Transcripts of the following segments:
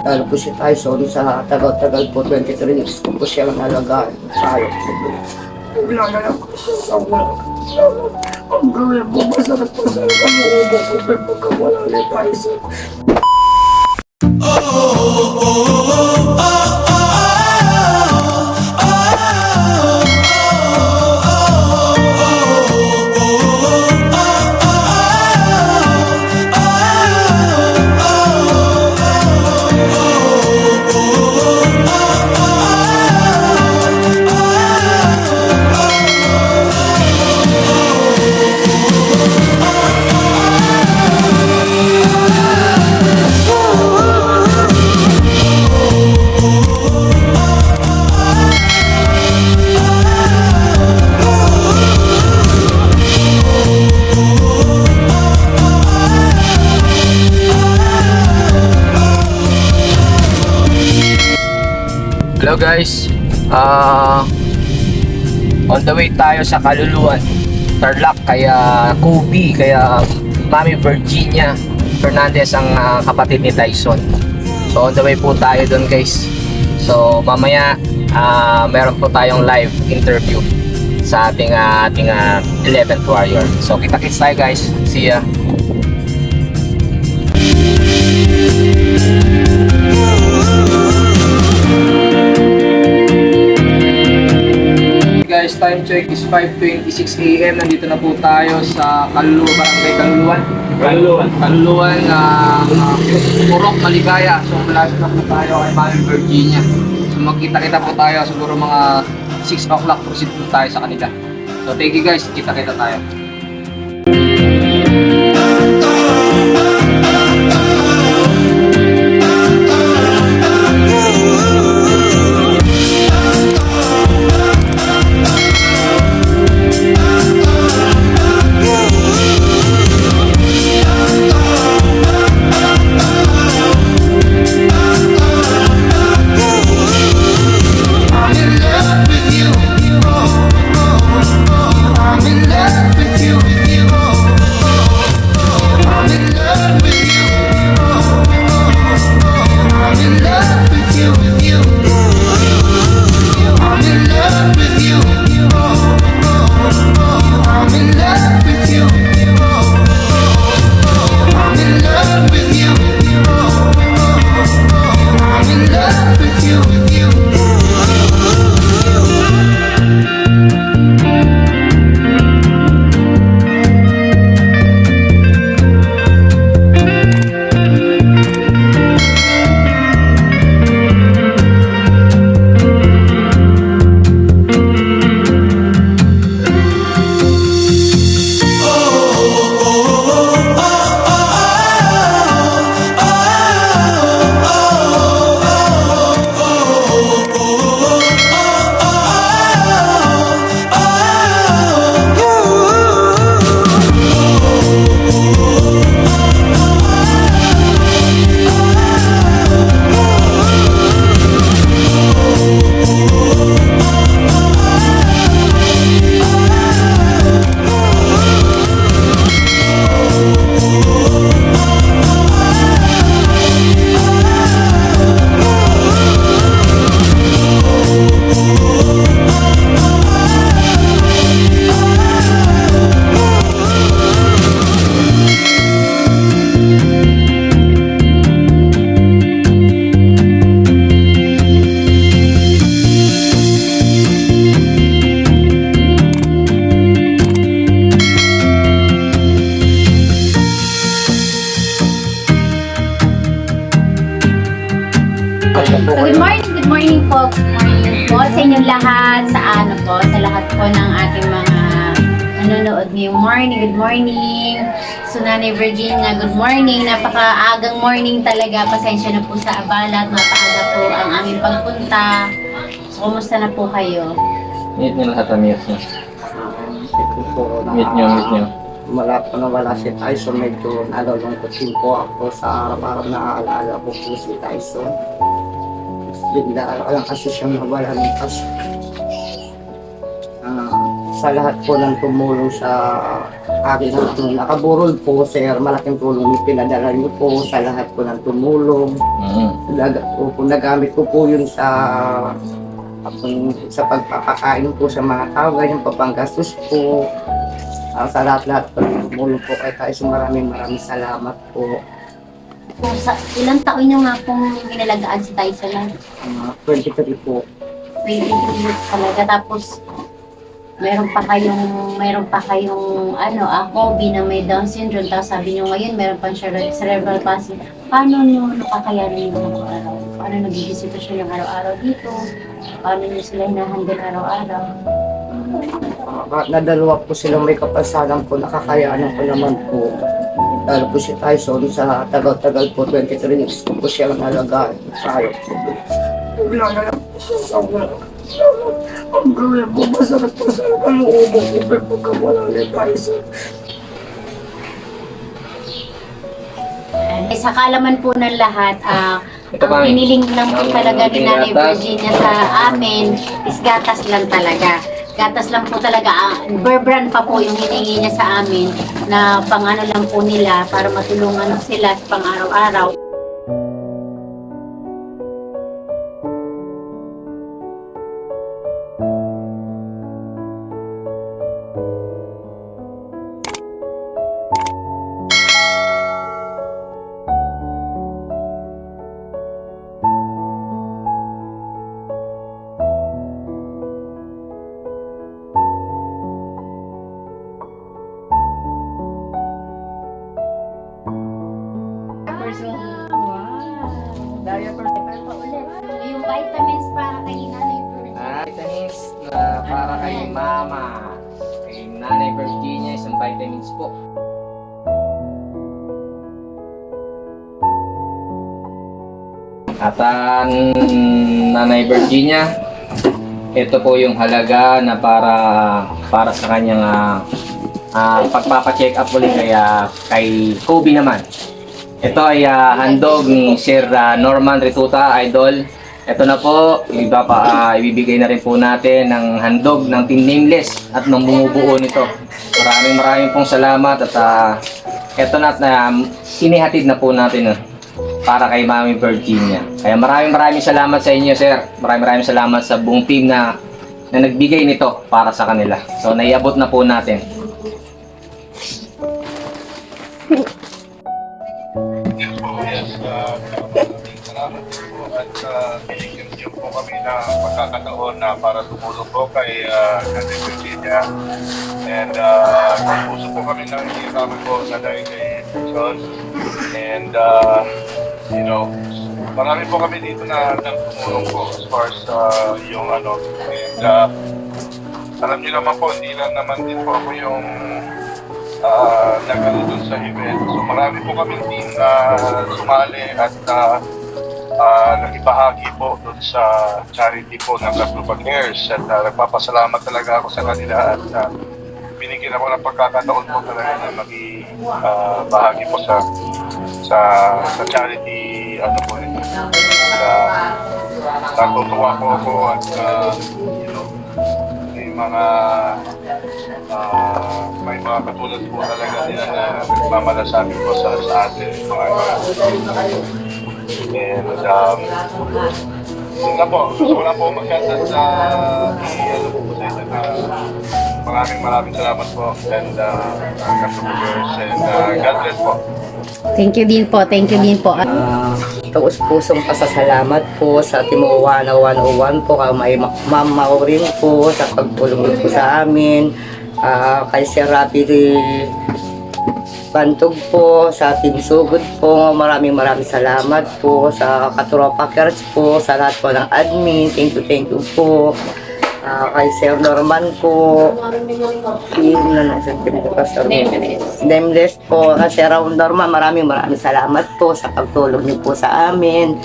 Lalo po si Tyson sa tagal-tagal po, 23 years ko po siya nalagaan. Sayang po po. Wala na lang po siya. Ang gawin po, masarap po sa pag-uubo ko pero pagkawala ni Tyson. Hello guys, on the way tayo sa Kaluluan, Tarlac, kaya Kubi, kaya Mami Virginia Fernandez ang kapatid ni Tyson. So on the way po tayo doon guys. So mamaya meron po tayong live interview sa ating 11th Warrior. So kita-kits tayo guys, see ya. Guys, time check is 5:26 AM. Nandito na po tayo sa Kaluluan, Barangay Kaluluan, Purok, Maligaya. So malapit na po tayo kay Mami Virginia. So magkita-kita po tayo siguro mga 6 o'clock, proceed po tayo sa kanila. So thank you guys, kita-kita tayo. Good morning po. Good morning po sa inyong lahat, sa lahat po ng ating mga nanonood ngayong morning. Good morning. So, Nanay Virginia, good morning. Napaka-agang morning talaga. Pasensya na po sa abala at napaaga po ang aming pagpunta. So, kumusta na po kayo? Meet nyo lahat ang mute nyo. Meet nyo. Wala po na wala si Tyson, medyo nalulungkot din po ako sa araw-araw na aalala ko po si Tyson. Bigla lang kasi siyang nawala ng Tyson. Sa lahat po ng tumulong sa aking nakaburol po, sir. Malaking tulong yung pinadala niyo po sa lahat po ng tumulong. Nagamit ko po yun sa pagpapakain po sa mga tao, ganyan po, panggastos po. Sa lahat-lahat po ng tumulong po kay Tyson, maraming salamat po. Kung ilang taon nyo nga pong inalagaan si Tyson lang? 23 po. 23 years talaga. Tapos, meron pa kayong ako na may Down syndrome. Tapos sabi nyo ngayon, meron pang cerebral palsy. Paano nyo nakakayanin yung araw-araw? Paano nagiging sitwasyon yung araw-araw dito? Paano nyo sila hinahandle araw-araw? Nadalawa po silang may kapasanan po, nakakayanan ko naman po. Lalo po si Tyson sa tagal-tagal po, 23 years ko po siyang nalagaan. Sayang po. Wala na lang po siya. Ang gawin po, masarap po sa kalooban ko pagkawala ni Tyson. Sa kaalaman po ng lahat, Ito, ang Mami. piniling lang po talaga ni Nanay Gatas. Virginia sa amin is gatas lang talaga. Gatas lang po talaga. Bear brand pa po yung hiningi niya sa amin na pang-ano lang po nila para matulungan sila sa pang-araw-araw. Yung vitamins para kay Nanay Virginia. Vitamins na para kay Mama. Kay Nanay Virginia, isang vitamins po. At Nanay Virginia, ito po yung halaga na para sa kanyang pagpapa-check up ulit kay Kobe naman. Ito ay handog ni Sir Norman Retuta, Idol. Ito na po, ibibigay na rin po natin ng handog ng Team Nameless at ng bumubuo nito. Maraming pong salamat at ito na inihatid na po natin para kay Mami Virginia. Kaya maraming salamat sa inyo, Sir. Maraming salamat sa buong team na nagbigay nito para sa kanila. So naiabot na po natin. Salamat po at binigyan niyo po kami ng pagkakataon na para tumulong po kay Nanay Virginia. And puso po kami nang hihirapan po na dahil kay Tyson. And marami po kami dito na tumulong po as far as yung ano. And alam niyo naman po, hindi lang naman din po ako yung nagano dun sa event. So marami po kaming team na sumali at nagibahagi po dun sa charity po ng Global Cares. At nagpapasalamat talaga ako sa kanila at binigyan ako ng pagkakataon po talaga na bahagi po sa charity ano po nito. Natutuwa po ako at may mga katulad po talaga nila na nagmamalasabi po sa atin mga and yun na po, wala po magkata sa ano po sa ito na maraming salamat po and customers and God bless po. Thank you din po. Taus-pusong pasasalamat po sa Timuwana 101 po, kay Ma'am Maureen po sa pagtulong po sa amin, kay Sir Rapi Bantog po, sa Team Sugod po, maraming salamat po sa Katropa Cares po, sa lahat po ng admin, thank you po. Kay Sir Norman po, Nameless po, Sir Norman, maraming salamat po sa pagtulong niyo po sa amin,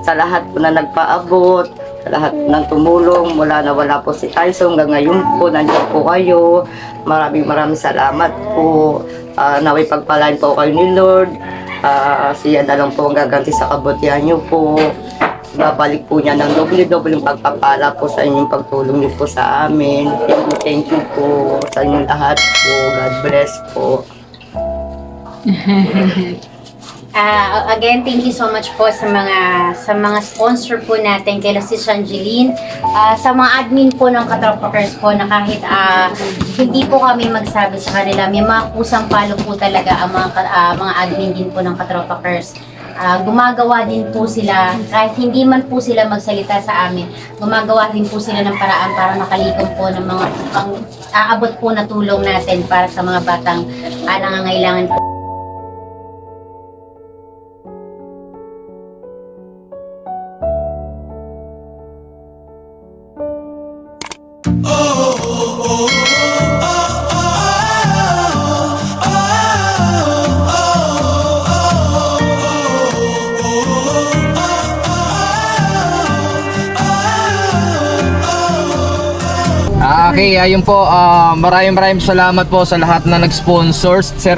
sa lahat po na nagpaabot, sa lahat ng tumulong, mula na wala po si Tyson, hanggang ngayon po, nandiyan po kayo, maraming salamat po, naway pagpalain po kayo ni Lord, siya na lang po ang gaganti sa kabutihan niyo po. babalik po niya ng doble-doble pagpapala po sa inyong pagtulong niyo po sa amin. Thank you po sa inyong lahat po. God bless po. Again, thank you so much po sa mga sponsor po natin kay Sis Angeline, sa mga admin po ng Katropakers po na kahit hindi po kami magsabi sa kanila, may mga kusang palo po talaga ang mga admin din po ng Katropakers. Gumagawa din po sila, kahit hindi man po sila magsalita sa amin, gumagawa din po sila ng paraan para makalikom po ng mga aabot po na tulong natin para sa mga batang nangangailangan po. Okay, ayun po, maraming salamat po sa lahat na nag-sponsor, Sir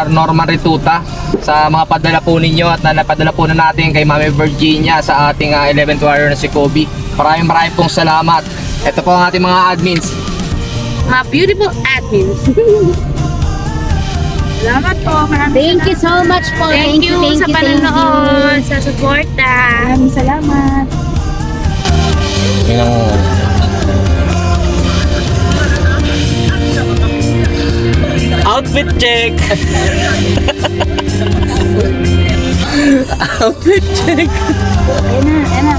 Norman Rituta, sa mga padala po ninyo at napadala po na natin kay Mami Virginia sa ating 11th warrior na si Kobe. Maraming pong salamat. Ito po ang ating mga admins. Mga beautiful admins. Salamat po. Thank you so much po. Thank you sa panonood, sa suporta. Maraming salamat. Outfit check! Outfit check! Ayan na.